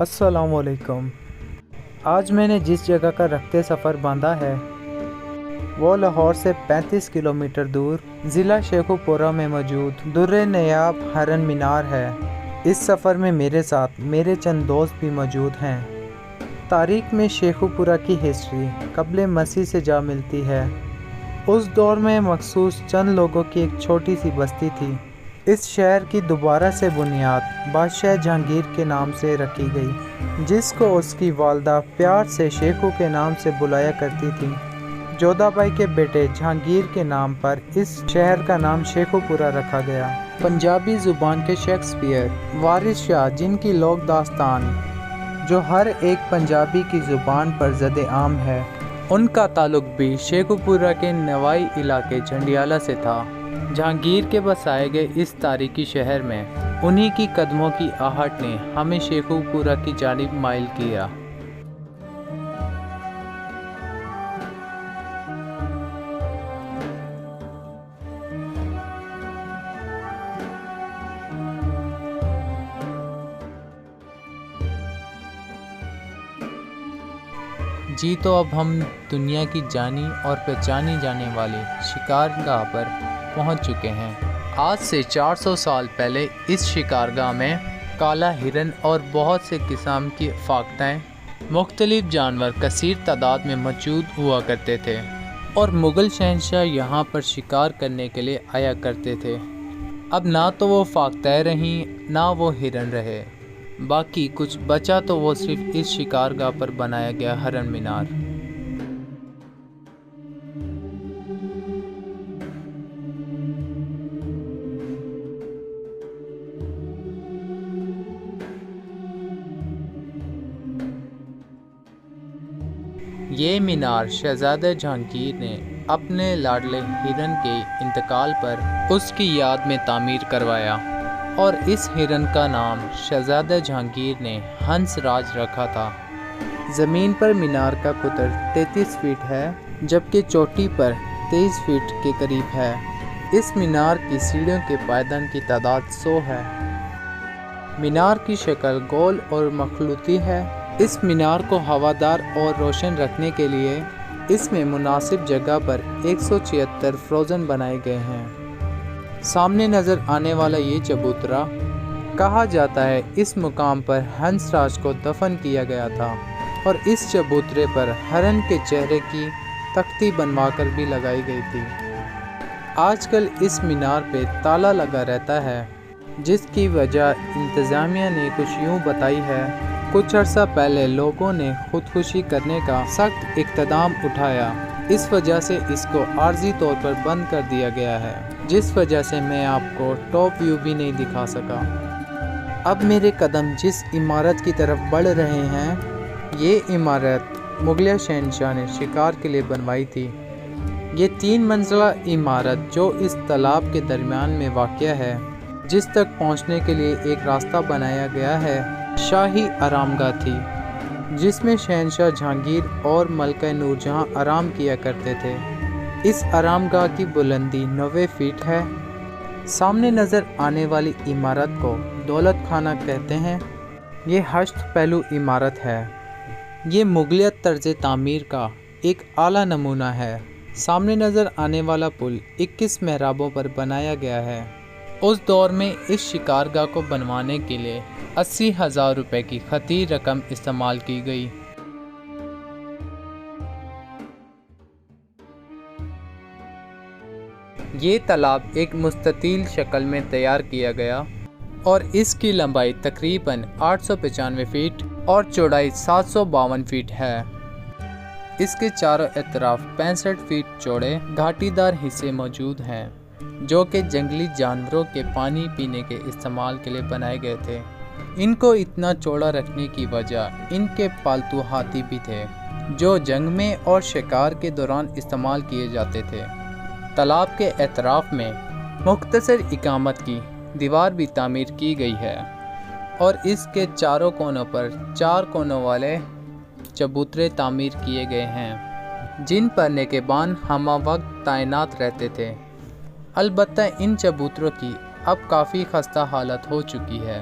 السلام علیکم۔ آج میں نے جس جگہ کا رخت سفر باندھا ہے وہ لاہور سے 35 کلومیٹر دور ضلع شیخوپورہ میں موجود درِ نیاب ہرن مینار ہے۔ اس سفر میں میرے ساتھ میرے چند دوست بھی موجود ہیں۔ تاریخ میں شیخوپورہ کی ہسٹری قبل مسیح سے جا ملتی ہے۔ اس دور میں مخصوص چند لوگوں کی ایک چھوٹی سی بستی تھی۔ اس شہر کی دوبارہ سے بنیاد بادشاہ جہانگیر کے نام سے رکھی گئی، جس کو اس کی والدہ پیار سے شیخو کے نام سے بلایا کرتی تھی۔ جودھا بائی کے بیٹے جہانگیر کے نام پر اس شہر کا نام شیخوپورہ رکھا گیا۔ پنجابی زبان کے شیکسپیئر وارث شاہ، جن کی لوک داستان جو ہر ایک پنجابی کی زبان پر زد عام ہے، ان کا تعلق بھی شیخوپورہ کے نوائی علاقے جھنڈیالہ سے تھا۔ جہانگیر کے بسائے گئے اس تاریخی شہر میں انہی کی قدموں کی آہٹ نے ہمیں شیخوپورہ کی جانب مائل کیا۔ جی تو اب ہم دنیا کی جانی اور پہچانی جانے والی شکارگاہ پر پہنچ چکے ہیں۔ آج سے 400 سال پہلے اس شکارگاہ میں کالا ہرن اور بہت سے قسم کی فاختہیں، مختلف جانور کثیر تعداد میں موجود ہوا کرتے تھے، اور مغل شہنشاہ یہاں پر شکار کرنے کے لیے آیا کرتے تھے۔ اب نہ تو وہ فاختیں رہیں نہ وہ ہرن رہے، باقی کچھ بچا تو وہ صرف اس شکارگاہ پر بنایا گیا ہرن مینار۔ یہ مینار شہزادہ جہانگیر نے اپنے لاڈلے ہرن کے انتقال پر اس کی یاد میں تعمیر کروایا، اور اس ہرن کا نام شہزادہ جہانگیر نے ہنس راج رکھا تھا۔ زمین پر مینار کا قطر 33 فٹ ہے، جبکہ چوٹی پر 23 فٹ کے قریب ہے۔ اس مینار کی سیڑھیوں کے پائیدان کی تعداد 100 ہے۔ مینار کی شکل گول اور مخلوطی ہے۔ اس مینار کو ہوادار اور روشن رکھنے کے لیے اس میں مناسب جگہ پر 176 فروزن بنائے گئے ہیں۔ سامنے نظر آنے والا یہ چبوترا کہا جاتا ہے اس مقام پر ہنس راج کو دفن کیا گیا تھا، اور اس چبوترے پر ہرن کے چہرے کی تختی بنوا کر بھی لگائی گئی تھی۔ آج کل اس مینار پہ تالا لگا رہتا ہے، جس کی وجہ انتظامیہ نے کچھ یوں بتائی ہے۔ کچھ عرصہ پہلے لوگوں نے خودکشی کرنے کا سخت اقدام اٹھایا، اس وجہ سے اس کو عارضی طور پر بند کر دیا گیا ہے، جس وجہ سے میں آپ کو ٹاپ ویو بھی نہیں دکھا سکا۔ اب میرے قدم جس عمارت کی طرف بڑھ رہے ہیں، یہ عمارت مغلیہ شہنشاہ نے شکار کے لیے بنوائی تھی۔ یہ 3 منزلہ عمارت جو اس تالاب کے درمیان میں واقع ہے، جس تک پہنچنے کے لیے ایک راستہ بنایا گیا ہے، شاہی آرامگاہ تھی، جس میں شہنشاہ جہانگیر اور ملکہ نور جہاں آرام کیا کرتے تھے۔ اس آرامگاہ کی بلندی 90 فٹ ہے۔ سامنے نظر آنے والی عمارت کو دولت خانہ کہتے ہیں۔ یہ 8 پہلو عمارت ہے۔ یہ مغلیہ طرز تعمیر کا ایک اعلیٰ نمونہ ہے۔ سامنے نظر آنے والا پل 21 محرابوں پر بنایا گیا ہے۔ اس دور میں اس شکارگاہ کو بنوانے کے لیے 80,000 روپے کی خطی رقم استعمال کی گئی۔ یہ تالاب ایک مستطیل شکل میں تیار کیا گیا، اور اس کی لمبائی تقریباً 895 فٹ اور چوڑائی 752 فٹ ہے۔ اس کے چاروں اطراف 65 فٹ چوڑے گھاٹی دار حصے موجود ہیں، جو کہ جنگلی جانوروں کے پانی پینے کے استعمال کے لیے بنائے گئے تھے۔ ان کو اتنا چوڑا رکھنے کی وجہ ان کے پالتو ہاتھی بھی تھے، جو جنگ میں اور شکار کے دوران استعمال کیے جاتے تھے۔ تالاب کے اطراف میں مختصر اقامت کی دیوار بھی تعمیر کی گئی ہے، اور اس کے چاروں کونوں پر 4 کونوں والے چبوترے تعمیر کیے گئے ہیں، جن پر نگہبان ہمہ وقت تعینات رہتے تھے۔ البتہ ان چبوتروں کی اب کافی خستہ حالت ہو چکی ہے۔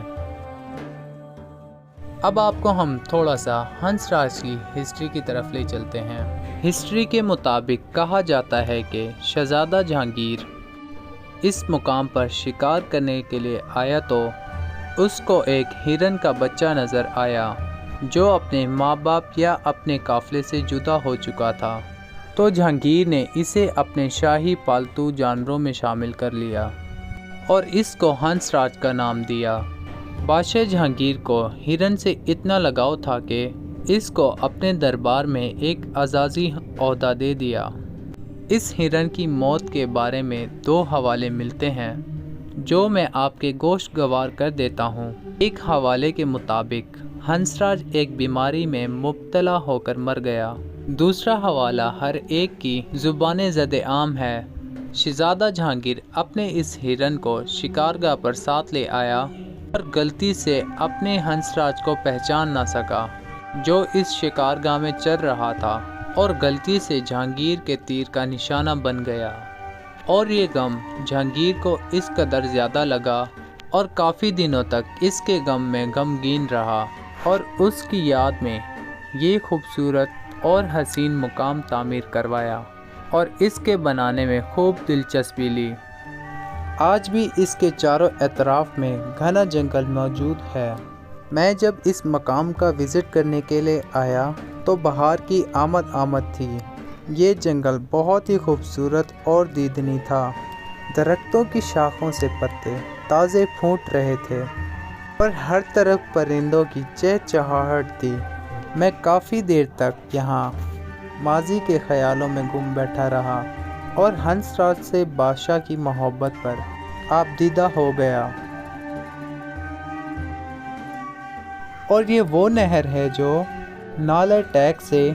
اب آپ کو ہم تھوڑا سا ہنس راج کی ہسٹری کی طرف لے چلتے ہیں۔ ہسٹری کے مطابق کہا جاتا ہے کہ شہزادہ جہانگیر اس مقام پر شکار کرنے کے لیے آیا تو اس کو ایک ہرن کا بچہ نظر آیا جو اپنے ماں باپ یا اپنے قافلے سے جدا ہو چکا تھا، تو جہانگیر نے اسے اپنے شاہی پالتو جانوروں میں شامل کر لیا اور اس کو ہنس راج کا نام دیا۔ بادشاہ جہانگیر کو ہرن سے اتنا لگاؤ تھا کہ اس کو اپنے دربار میں ایک اعزازی عہدہ دے دیا۔ اس ہرن کی موت کے بارے میں 2 حوالے ملتے ہیں جو میں آپ کے گوشت گوار کر دیتا ہوں۔ ایک حوالے کے مطابق ہنس راج ایک بیماری میں مبتلا ہو کر مر گیا۔ دوسرا حوالہ ہر ایک کی زبان زد عام ہے۔ شہزادہ جہانگیر اپنے اس ہرن کو شکارگاہ پر ساتھ لے آیا اور غلطی سے اپنے ہنس راج کو پہچان نہ سکا جو اس شکارگاہ میں چل رہا تھا اور غلطی سے جہانگیر کے تیر کا نشانہ بن گیا، اور یہ غم جہانگیر کو اس قدر زیادہ لگا اور کافی دنوں تک اس کے غم میں غمگین رہا اور اس کی یاد میں یہ خوبصورت اور حسین مقام تعمیر کروایا اور اس کے بنانے میں خوب دلچسپی لی۔ آج بھی اس کے چاروں اطراف میں گھنا جنگل موجود ہے۔ میں جب اس مقام کا وزٹ کرنے کے لیے آیا تو بہار کی آمد تھی۔ یہ جنگل بہت ہی خوبصورت اور دیدنی تھا۔ درختوں کی شاخوں سے پتے تازے پھوٹ رہے تھے اور ہر طرف پرندوں کی چہچہاہٹ تھی۔ میں کافی دیر تک یہاں ماضی کے خیالوں میں گم بیٹھا رہا اور ہنس راج سے بادشاہ کی محبت پر آبدیدہ ہو گیا۔ اور یہ وہ نہر ہے جو نالہ ٹیک سے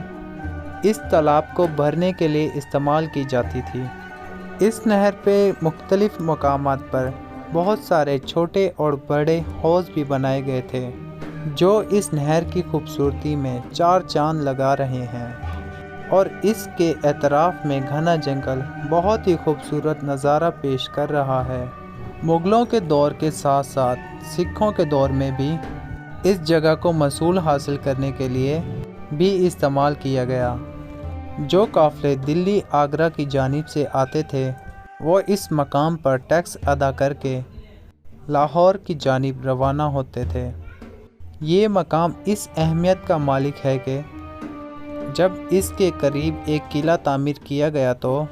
اس تالاب کو بھرنے کے لیے استعمال کی جاتی تھی۔ اس نہر پہ مختلف مقامات پر بہت سارے چھوٹے اور بڑے حوض بھی بنائے گئے تھے جو اس نہر کی خوبصورتی میں 4 چاند لگا رہے ہیں، اور اس کے اطراف میں گھنا جنگل بہت ہی خوبصورت نظارہ پیش کر رہا ہے۔ مغلوں کے دور کے ساتھ ساتھ سکھوں کے دور میں بھی اس جگہ کو موصول حاصل کرنے کے لیے بھی استعمال کیا گیا۔ جو قافلے دلی آگرہ کی جانب سے آتے تھے وہ اس مقام پر ٹیکس ادا کر کے لاہور کی جانب روانہ ہوتے تھے۔ یہ مقام اس اہمیت کا مالک ہے کہ جب اس کے قریب ایک قلعہ تعمیر کیا گیا تو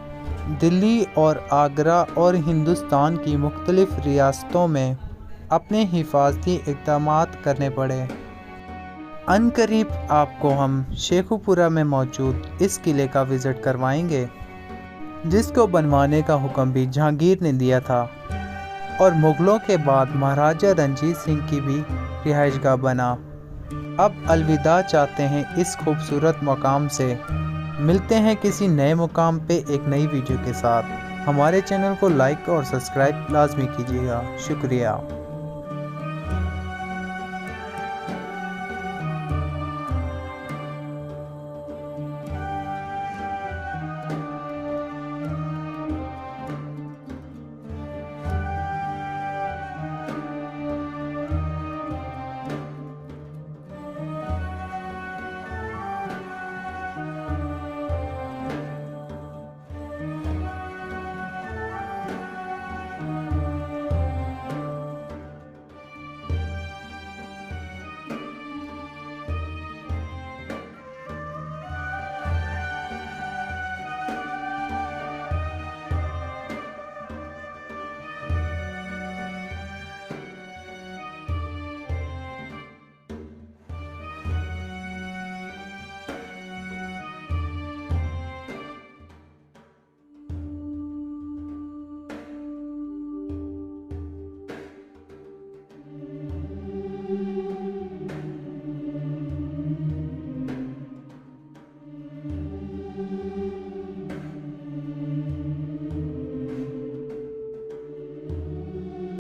دلی اور آگرہ اور ہندوستان کی مختلف ریاستوں میں اپنے حفاظتی اقدامات کرنے پڑے۔ عنقریب آپ کو ہم شیخو پورہ میں موجود اس قلعے کا وزٹ کروائیں گے جس کو بنوانے کا حکم بھی جہانگیر نے دیا تھا اور مغلوں کے بعد مہاراجہ رنجیت سنگھ کی بھی رہائش گاہ بنا۔ اب الوداع چاہتے ہیں اس خوبصورت مقام سے۔ ملتے ہیں کسی نئے مقام پہ ایک نئی ویڈیو کے ساتھ۔ ہمارے چینل کو لائک اور سبسکرائب لازمی کیجیے گا۔ شکریہ۔